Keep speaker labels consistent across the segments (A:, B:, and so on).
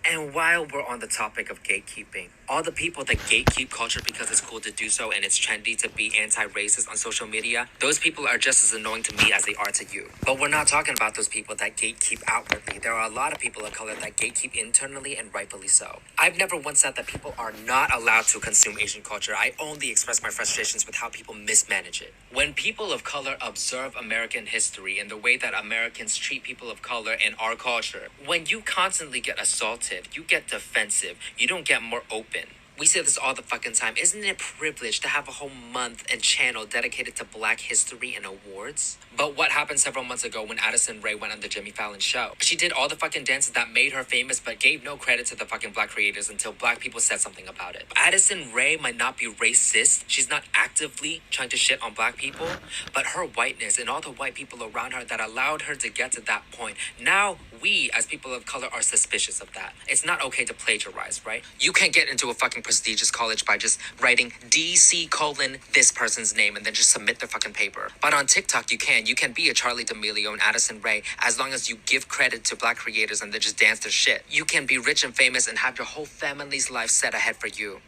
A: And while we're on the topic of gatekeeping, all the people that gatekeep culture because it's cool to do so and it's trendy to be anti-racist on social media, those people are just as annoying to me as they are to you. But we're not talking about those people that gatekeep outwardly. There are a lot of people of color that gatekeep internally, and rightfully so. I've never once said that people are not allowed to consume Asian culture. I only express my frustrations with how people mismanage it. When people of color observe American history and the way that Americans treat people of color in our culture, when you constantly get assaulted, you get defensive, you don't get more open. We say this all the fucking time. Isn't it a privilege to have a whole month and channel dedicated to Black history and awards? But what happened several months ago when Addison Rae went on the Jimmy Fallon show? She did all the fucking dances that made her famous, but gave no credit to the fucking Black creators until Black people said something about it. Addison Rae might not be racist. She's not actively trying to shit on Black people, but her whiteness and all the white people around her that allowed her to get to that point. Now we, as people of color, are suspicious of that. It's not okay to plagiarize, right? You can't get into a fucking prestigious college by just writing DC colon this person's name and then just submit their fucking paper. But on TikTok, you can. You can be a Charlie D'Amelio and Addison Rae as long as you give credit to Black creators and then just dance their shit. You can be rich and famous and have your whole family's life set ahead for you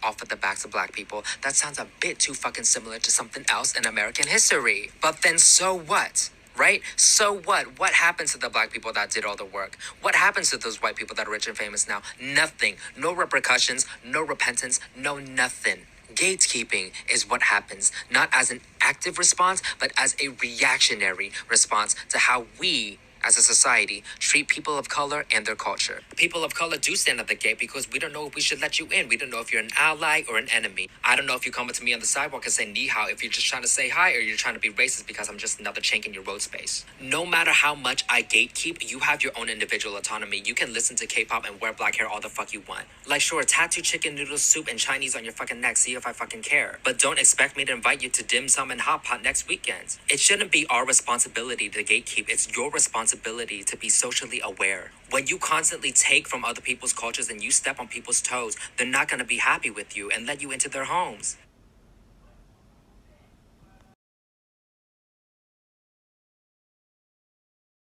A: off of the backs of Black people. That sounds a bit too fucking similar to something else in American history. But then so what? Right? So what? What happens to the Black people that did all the work? What happens to those white people that are rich and famous now? Nothing. No repercussions, no repentance, no nothing. Gatekeeping is what happens, not as an active response, but as a reactionary response to how we, as a society, treat people of color and their culture. People of color do stand at the gate because we don't know if we should let you in. We don't know if you're an ally or an enemy. I don't know if you come up to me on the sidewalk and say ni hao if you're just trying to say hi or you're trying to be racist because I'm just another chink in your road space. No matter how much I gatekeep, you have your own individual autonomy. You can listen to K-pop and wear black hair all the fuck you want. Like sure, tattoo chicken noodle soup and Chinese on your fucking neck, see if I fucking care. But don't expect me to invite you to dim sum and hot pot next weekend. It shouldn't be our responsibility to gatekeep. It's your responsibility to be socially aware. When you constantly take from other people's cultures and you step on people's toes, they're not going to be happy with you and let you into their homes.